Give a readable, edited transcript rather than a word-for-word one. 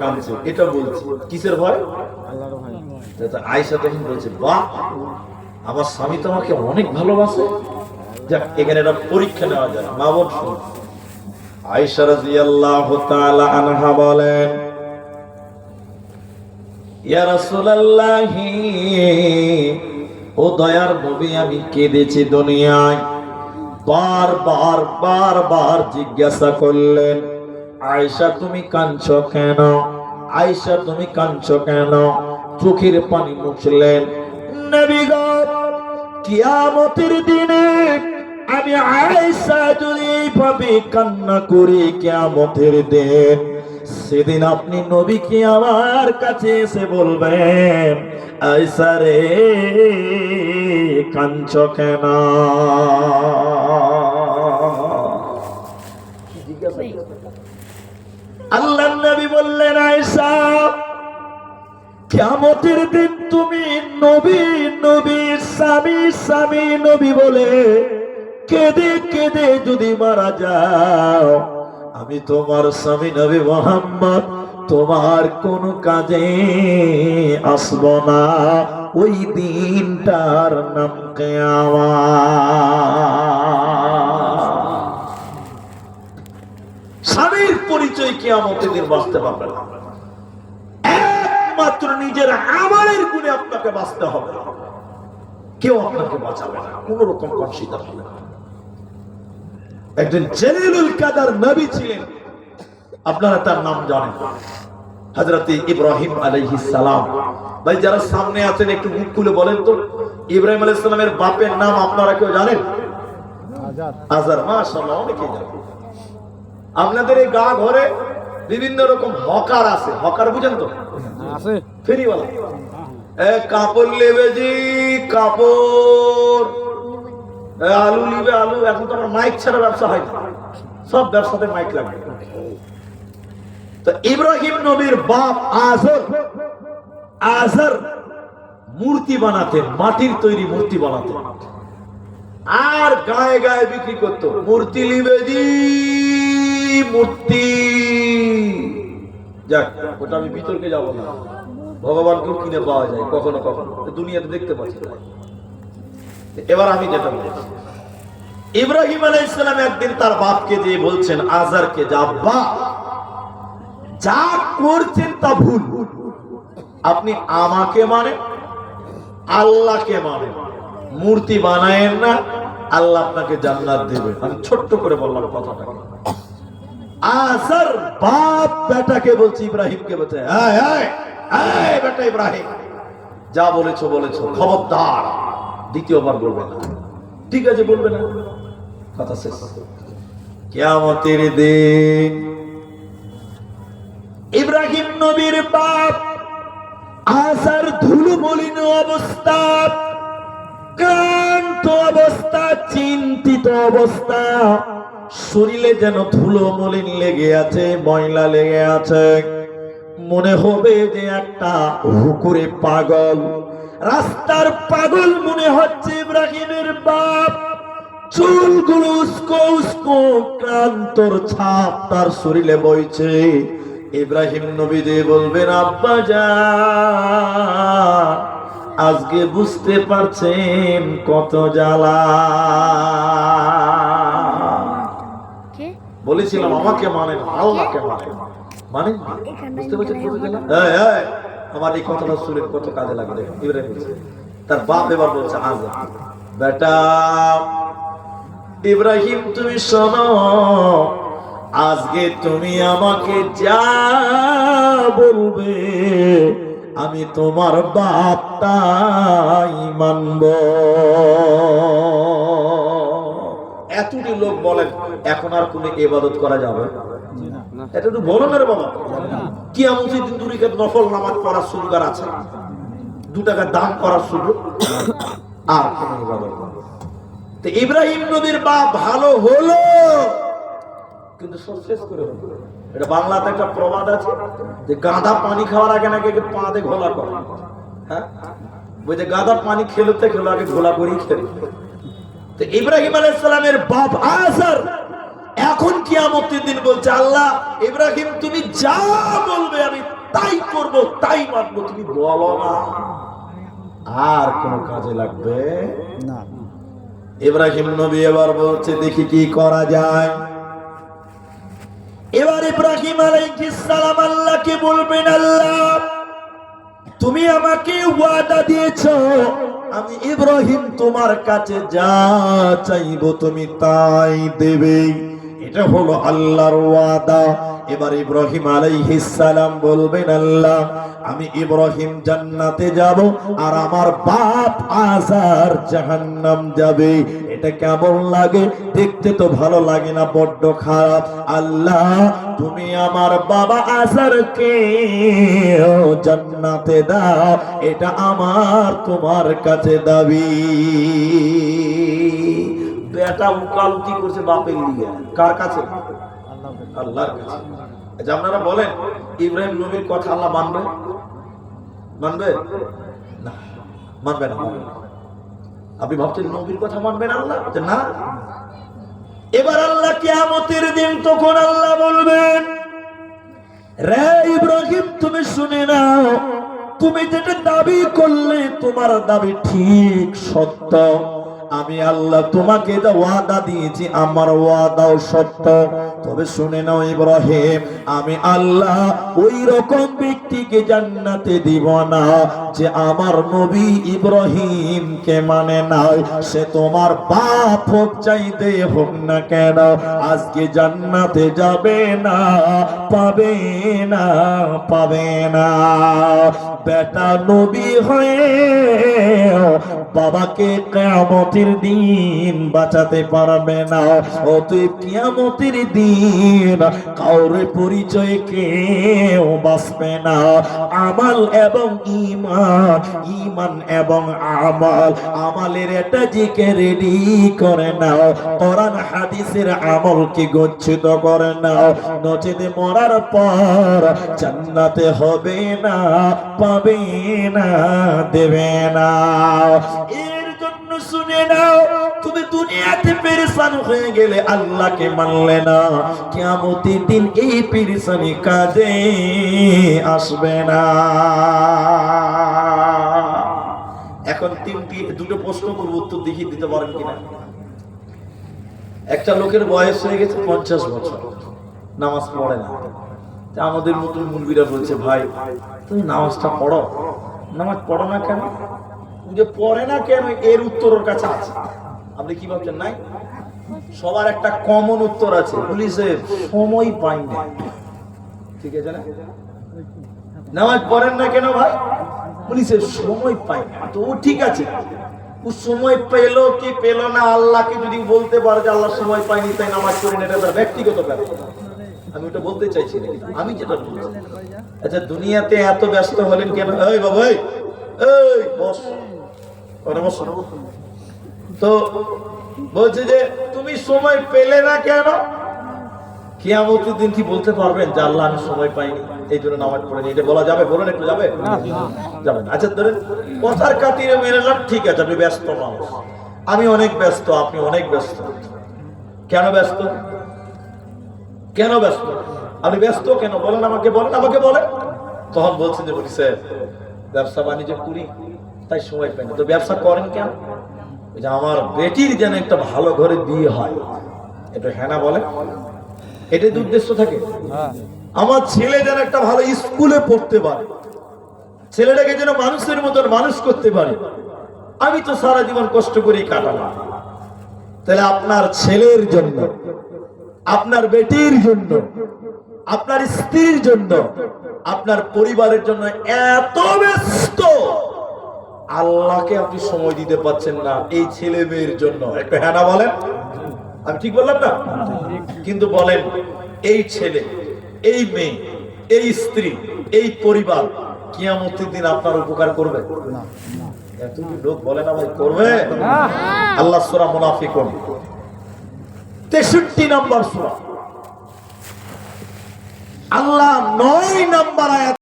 কাঁদছে, এটা বলছে কিসের ভয়? আয়েশা তখন বলছে, বাহ, আমার স্বামী তো আমাকে অনেক ভালোবাসে। যাক, এখানে একটা পরীক্ষা নেওয়া যায়। মা বোন শুনুন, আয়েশা রাদিয়াল্লাহু তাআলা আনহা বলেন, ইয়া রাসূলুল্লাহি, ও দয়ার নবী, আমি কেঁদেছি দুনিয়ায়। বারবার জিজ্ঞাসা করলেন, আয়েশা তুমি কাঁদছো কেন? আয়েশা তুমি কাঁদছো কেন? চোখের পানি মুছলেন। নবী গো, কিয়ামতের দিনে আমি আয়েশা যদি এইভাবে কান্না করি কিয়ামতের দিন, সেদিন আপনি নবীকে আমার কাছে এসে বলবেন, আয়েশা রে কাঁদছো কেন? আল্লাহর নবী বললেন, আয়েশা, কিয়ামতের দিন তুমি নবী নবী স্বামী স্বামী নবী বলে কেঁদে কেঁদে যদি মারা যাও, আমি তোমার স্বামী নবী মুহাম্মদ তোমার কোন কাজে আসব না। ওই দিনটার নাম কিয়ামত। স্বামীর পরিচয় কিয়ামতের দিন বাঁচতে পারবে না, একমাত্র নিজের আমলের গুণে আপনাকে বাঁচতে হবে। কেউ আপনাকে বাঁচাবে না, কোন রকম কনসিডার হবে না। একজন জলিলুল কাদার নবী ছিলেন, আপনারা তার নাম জানেন, হযরত ইব্রাহিম আলাইহিস সালাম। ভাই যারা সামনে আছেন একটু মুখ খুলে বলেন তো, ইব্রাহিম আলাইহিস সালামের বাপের নাম আপনারা কেউ জানেন? আজার। মাশাআল্লাহ, অনেকেই জানেন। আপনাদের এই গা ঘরে বিভিন্ন রকম হকার আছে, হকার বুঝেন তো? আছে, ফেরিওয়ালা। কাপড় নেবে জি কাপড়, আলু নিবে আলু। এখন তো আমার মাইক ছাড়া ব্যবসা হয় না, সব ব্যবসাতে মাইক লাগবে। তো ইব্রাহিম নবীর বাপ আজর মূর্তি বানাতেন, মাটির তৈরি মূর্তি বানাতেন, আর গায়ে গায়ে বিক্রি করতো। মূর্তি নিবে জি মূর্তি। যাক, ওটা আমি বিতর্কে যাব না, ভগবানকেও কিনে পাওয়া যায় কখনো কখনো, দুনিয়াতে দেখতে পাচ্ছি না। এবার আমি যেটা বলছি, ইব্রাহিম আলাইহিস সালাম একদিন তার বাপকে দিয়ে বলছেন, আজারকে, যা আব্বা, যা করছেন তা ভুল। আপনি আমাকে মানে আল্লাহকে মানে, মূর্তি বানায়েন না, আল্লাহ আপনাকে জান্নাত দেবে। আমি ছোট্ট করে বললাম কথাটা। আজার বাপ বেটাকে বলছে, ইব্রাহিমকে বলছে, এই বেটা ইব্রাহিম, যা বলেছো বলেছো, খবরদার দ্বিতীয়বার বলবে না। ঠিক আছে, বলবে না, কথা শেষ। কিয়ামতের দিন ইব্রাহিম নবীর বাপ আজার ধুলো মলিন অবস্থা, ক্লান্ত অবস্থা, চিন্তিত অবস্থা, শরীরে যেন ধুলো মলিন লেগে আছে, ময়লা লেগে আছে। মনে হবে যে একটা হুকুরে পাগল, রাস্তার পাগল মনে হচ্ছে ইব্রাহিমের বাপ। চুলগুলো উস্কো উস্কো, ক্লান্তর ছাপ তার শরীরে বইছে। ইব্রাহিম নবী যে বলবেন, আব্বা জান, আজকে বুঝতে পারছেন কত জ্বালা। বলেছিলাম আমাকে মানেন, আল্লাহকে মানেন, মানেন বুঝতে পারছেন কত জ্বালা। আমার এই কথাটা শুনে কত কাজে লাগে। দেখুন ইব্রাহিম, তার বাপ এবার বলছে, আজার বেটা ইব্রাহিম, তুমি শোনো, আজকে তুমি আমাকে যা বলবে আমি তোমার বাপ তাই মানব। এতটি লোক বলেন এখন আর কোন ইবাদত করা যাবে না? এটা তো বলো না রে বাবা। কিয়ামতের দিন দুই রাকাত নফল নামাজ পড়ার সুযোগ আছে, 2 টাকা দান করার সুযোগ, আর কোন ইবাদত না। তো ইব্রাহিম নবীর বাপ ভালো হলো, কিন্তু সব শেষ করে হলো। এটা বাংলাতে একটা প্রবাদ আছে যে গাধা পানি খাওয়ার আগে নাকি পাতে ঘোলা করে। হ্যাঁ, বলছে গাধা পানি খেলতে খেলো আগে ঘোলা করেই খেলে। তো ইব্রাহিম আলাইহিস সালামের বাপ আজার এখন কিয়ামতের দিন বলছে, আল্লাহ ইব্রাহিম তুমি যা বলবে আমি তাই করব, তাই মানবো, তুমি বলো না, আর কোন কাজে লাগবে না। ইব্রাহিম নবী এবার বলছে দেখি কি করা যায়। এবার ইব্রাহিম আলাইহিস সালাম আল্লাহকে বলবেন, আল্লাহ তুমি আমাকে ওয়াদা দিয়েছো, আমি ইব্রাহিম তোমার কাছে যা চাইবো তুমি তাই দেবে, এটা হলো আল্লাহর ওয়াদা। এবার ইব্রাহিম আলাইহিস সালাম বলবেন, আল্লাহ আমি ইব্রাহিম জান্নাতে যাব আর আমার বাপ আজার জাহান্নাম যাবে, এটা কেমন লাগে? দেখতে তো ভালো লাগে না, বড্ড খারাপ। আল্লাহ তুমি আমার বাবা আজারকে জান্নাতে দাও, এটা আমার তোমার কাছে দাবি। বেটা উকালতি করছে বাপের লিগে, কার কাছে? আল্লাহর কাছে। আচ্ছা আপনারা বলেন, ইব্রাহিম নবীর কথা আল্লাহ মানবে? মানবে না, মানবে না। আপনি ভাবছেন নবীর কথা মানবেন আল্লাহ? না। এবার আল্লাহ কিয়ামতের দিন তখন আল্লাহ বলবেন, রে ইব্রাহিম তুমি শুনে নাও, তুমি যেটা দাবি করলে তোমার দাবি ঠিক সত্য, আমি আল্লাহ তোমাকে যা ওয়াদা দিয়েছি আমার ওয়াদাও সত্য। তবে শুনে নাও ইব্রাহিম, আমি আল্লাহ ওই রকম ব্যক্তিকে জান্নাতে দিব না যে আমার নবী ইব্রাহিমকে মানে নাই, সে তোমার বাপ হোক চাইতে হোক না কেন, আজকে জান্নাতে যাবে না, পাবে না, পাবে না। বেটা নবী হয়ে বাবাকে কিয়ামতের দিন বাঁচাতে পারবে না। অতএব কিয়ামতের দিন কাউরে পরিচয় কেউ বাঁচবে না। আমাল এবং ঈমান, ঈমান এবং আমাল, আমালের একটা জিকে রেডি করে নাও, কোরআন হাদিসের আমলকে গচ্ছিত করে নাও, নচেতে মরার পর জান্নাতে হবে না, পাবে না, দেবে না। এর জন্য শুনে নাও, তুমি দুনিয়াতে পেরেশান হয়ে গেলে আল্লাহকে মানলে না, কিয়ামতের দিন এই পেরেশানি কাজে আসবে না। এখন দুটো প্রশ্ন করব, উত্তর দেখিয়ে দিতে পারেন কিনা। একটা লোকের বয়স হয়ে গেছে 50 বছর, নামাজ পড়ে না। আমাদের মতন মুলবিরা বলছে, ভাই তুমি নামাজটা পড়ো। নামাজ পড়ো না কেন? যে পড়ে না কেন এর উত্তর ওর কাছে আছে। আপনি কি ভাবছেন? নাই, সবার একটা কমন উত্তর আছে, পুলিশে সময় পাই না। ঠিক আছে না? নামাজ পড়েন না কেন ভাই? পুলিশের সময় পাই না। তো ও ঠিক আছে, ও সময় পেল কি পেল না, আল্লাহকে যদি বলতে পারে যে আল্লাহ সময় পাইনি তাই নামাজ পড়ি না, এটা তার ব্যক্তিগত ব্যাপার। আমি ওটা বলতে চাইছি না, আমি যেটা বলছি। আচ্ছা দুনিয়াতে এত ব্যস্ত হলেন কেন? এই বাবা, এই বস, তো বলছে যে তুমি সময় পেলে না কেন? কিয়ামতের দিন কি বলতে পারবেন যে আল্লাহ আমি সময় পাইনি এই জন্য নামাজ পড়িনি? এটা বলা যাবে? বলুন একটু, যাবে? যাবে না। আচ্ছা ধরেন কথার খাতিরে মেনে নিলাম, ঠিক আছে আপনি ব্যস্ত মানুষ, আমি অনেক ব্যস্ত, আপনি অনেক ব্যস্ত। কেন ব্যস্ত? কেন ব্যস্ত? আপনি ব্যস্ত কেন বলেন আমাকে, বলেন আমাকে বলেন। তখন বলছেন যে বলি স্যার ব্যবসা বাণিজ্য করি তাই সময় পাই না। তো ব্যবসা করেন কেন? যে আমার বেটির যেন একটা ভালো ঘরে বিয়ে হয়, এটা হ্যাঁ না বলে, এটাই তো উদ্দেশ্য থাকে। আমার ছেলে যেন একটা ভালো স্কুলে পড়তে পারে, ছেলেটাকে যেন মানুষের মতন মানুষ করতে পারে। আমি তো সারা জীবন কষ্ট করেই কাটালাম। তাহলে আপনার ছেলের জন্য, আপনার বেটির জন্য, আপনার স্ত্রীর জন্য, আপনার পরিবারের জন্য এত ব্যস্ত, আল্লাহকে আপনি সময় দিতে পারছেন না এই ছেলে মেয়ের জন্য। একটু হ্যাঁ না বলেন। আমি ঠিক বললাম না? কিন্তু বলেন এই ছেলে, এই মেয়ে, এই স্ত্রী, এই পরিবার কিয়ামতের দিন আপনার উপকার করবে না? এত লোক বলে না ভাই করবে। আল্লাহ সূরা মুনাফিকুন 63 নম্বর সূরা, আল্লাহ 9 নম্বর আয়াত